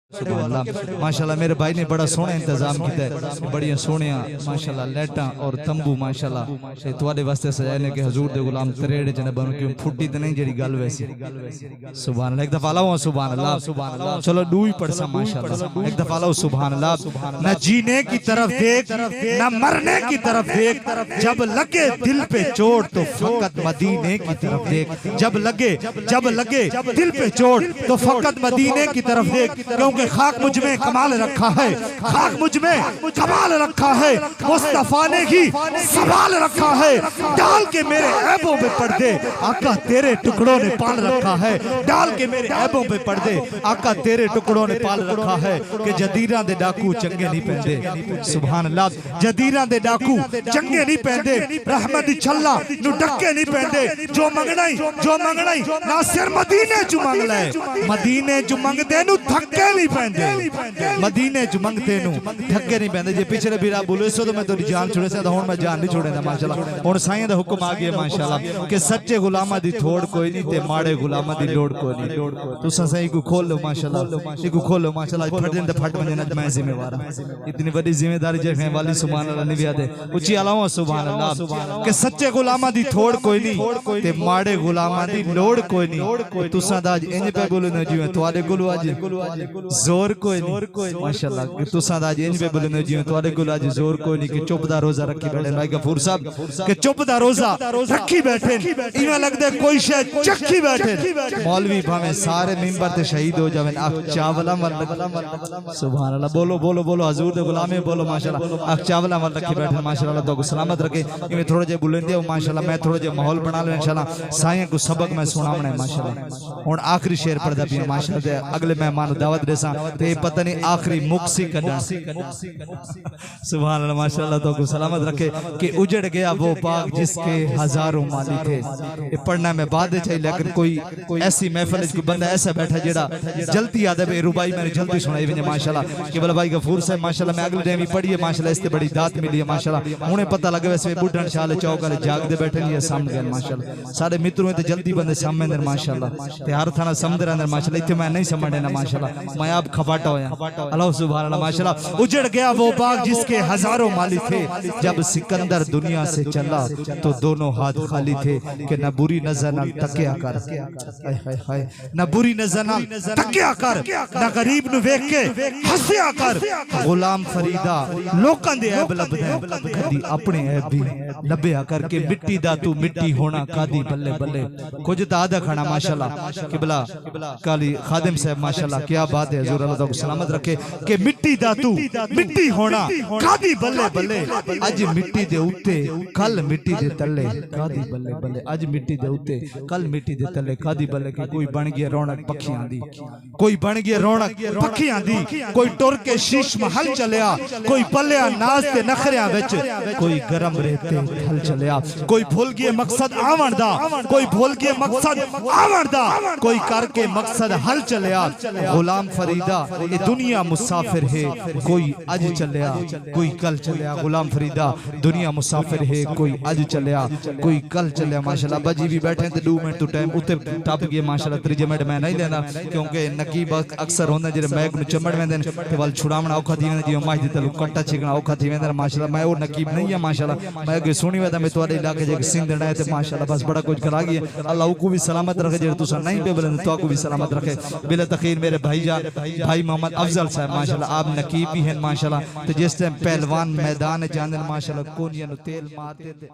माशाल्लाह मेरे भाई ने बड़ा सोहना इंतजाम किया है, बड़िया सोहनिया माशाल्लाह लाइटा और तंबू माशाल्लाह तुहाडे वास्ते सजाए ने कि हुजूर दे गुलाम तरेड़ जने बन क्यों फुटी ते नहीं जेड़ी गल वैसी। सुभान अल्लाह, एक दफा लाओ सुभान अल्लाह। चलो दू ही पढ़ सा माशाल्लाह, एक दफा लाओ सुभान अल्लाह। न जीने की तरफ देख न मरने की तरफ देख, जब लगे दिल पे चोट तो फकत मदीने की तरफ देख। जब लगे दिल पे चोट तो फकत मदीने की तरफ देख, क्योंकि खाक मुझ में कमाल रखा है, खाक मुझ में कमाल रखा है, मुस्तफा ने ही सवाल रखा है। डाल के मेरे ऐबों पे पर्दे आका तेरे टुकड़ों ने पाल रखा है, डाल के मेरे ऐबों पे पर्दे आका तेरे टुकड़ों ने पाल रखा है। कि जदीरा दे डाकू चंगे नहीं पहनदे, सुभान अल्लाह, जदीरा दे डाकू चंगे नहीं पहनदे, रहमत छल्ला नु डक्के नहीं पहनदे। जो मंगनाई ना सिर मदीने चु मंग ले, मदीने चु मंगदे नु थक्के नहीं पहनदे, मदीने चु मंगते नु थक्के नहीं पहनदे। जे पिछले भी बोले सो तो मैं तेरी जान छोड़े सा, हुण मैं जान नहीं छोड़ेंदा माशाल्लाह। हुण साईं दा हुक्म आ गया माशाल्लाह कि सच्चे गुलामां दी थोड़ कोई नहीं ते माड़े गुलामां दी लोड़ कोई नहीं। तुसां साईं को खोल लो माशाल्लाह, इको खोलो माशाल्लाह, फट दिन ते फट वने ना मैं जिम्मेवार हां। इतनी बड़ी जिम्मेदारी जे वाली सुभान अल्लाह नहीं दे उची अलावा सुभान अल्लाह कि सच्चे गुलामां दी थोड़ कोई नहीं ते माड़े गुलामां दी लोड़ कोई नहीं। तुसां दा इंज पे बोलो ना जिवें तुहाडे कोल अज जोर कोई नहीं माशाल्लाह, कि तुसां दा इंज पे बोलो ना जिवें तुहाडे कोल अज जोर कोई नहीं। कि चुप दा रोजा रखी बैठे भाई गफूर साहब, कि चुप दा रोजा रखी बैठे, इवें लगदे कोई शे चखी बैठे। मौलवी भावे सारे मिंबर ते शहीद हो जावें, अख चावला मल सुभान अल्लाह, बोलो बोलो बोलो हजूर दे गुलामे बोलो माशाल्लाह, अख चावला मल रखी बैठे माशाल्लाह। तो सलामत रखे इवें थोड़े जे बुलंदे हो माशाल्लाह। मैं थोड़े जे माहौल बना लो इंशाल्लाह, साईं को सबक मैं सुनावना है माशाल्लाह। हुण आखिरी शेर पढ़दा पिया माशाल्लाह, अगले मेहमान दावत देसा ते पता नहीं आखिरी मुक्सी कदा सुभान अल्लाह माशाल्लाह। तो सलामत रखे कि उजड़ गया वो बाग जिसके हजारों माली थे। ये पढ़ना मैं बाद में चाहिए, लेकिन कोई ऐसी महफिल कोई बंदा ऐसा बैठा जेड़ा जल्दी याद है रुबाई मैंने जल्दी सुनाई भी माशाल्लाह। कि बोला भाई गफूर साहब माशाल्लाह, मैं अगले टाइम भी पढ़ी है माशाल्लाह, इससे बड़ी दात मिली है माशाल्लाह। उन्हें पता लगे वैसे बुढ़न शाले चौक वाले जागदे बैठे नहीं सामने गए माशाल्लाह। सारे मित्रों तो जल्दी बंदे सामने दे माशाल्लाह, ते हर थाना समझ रहे माशाल्लाह। इतने मैं नहीं समझने ना माशाल्लाह, मैं आप खपाटा होया अल्लाह सुभान अल्लाह माशाल्लाह। उजड़ गया वो बाग जिसके हजारों माली थे, जब सिकंदर दुनिया से चला तो दोनों हाथ खाली थे। कि न बुरी नजर न तकिया कर, न बुरी नजर न तकिया कर, न गरीब नु वेख के हंसिया कर। गुलाम फरीदा लोकां दे ऐब लभदा कदी अपने ऐब भी लभया कर। के मिट्टी दा तू मिट्टी होना कादी बल्ले बल्ले, कुछ ता आदा खाना माशाल्लाह। किबला काली खादिम साहब माशाल्लाह, क्या बात है हजूर अल्लाह को सलामत रखे। कि मिट्टी दा तू मिट्टी होना कादी बल्ले बल्ले, अज मिट्टी दे उत्ते कल मिट्टी दे तले कादी बल्ले बल्ले, अज मिट्टी दे उत्ते कल मिट्टी दे तले कादी बल्ले। कि कोई बन गया रौनक पखियां दी, कोई बन गया रौनक पखियां दी, कोई टुर के शीश महल चलिया, कोई पलिया नाज ते नखरियां विच, कोई गरम रहते हल चलिया। कोई भूल गए मकसद आवन दा, कोई भूल गए मकसद आवन दा, कोई करके मकसद हल चलिया। गुलाम फरीदा ये दुनिया मुसाफिर है, कोई अज चलिया कोई कल चलिया। गुलाम फरीदा दुनिया मुसाफिर है, कोई अज चलिया कोई कल चलिया माशाल्लाह। बजी भी बैठे थे 2 मिनट तो टाइम उत्ते टप गए माशाल्लाह। 3 मिनट मैं नहीं लेना, क्योंकि नकीब अक्सर होंदे जेरे मैग नु चमड़ वेंदे ते वल छुड़ावना औखा थी वेंदा, जिवें माछ दे तलू कट्टा छिकना औखा थी वेंदा माशाल्लाह। मैं वो नकीब नहीं है माशाल्लाह, मैं अगे सुनी वेंदा मैं तुहाडे इलाके जे सिंध है ते माशाल्लाह बस बड़ा कुछ करा गया। अल्लाह को भी सलामत रखे, जेरे तुसा नहीं पे बोले तो को भी सलामत रखे। बिला तखीर मेरे भाईजान भाई मोहम्मद अफजल साहब माशाल्लाह, आप नकीब भी हैं माशाल्लाह। तो जिस टाइम पहलवान मैदान जांदे माशाल्लाह कोनिया नु तेल मारते थे।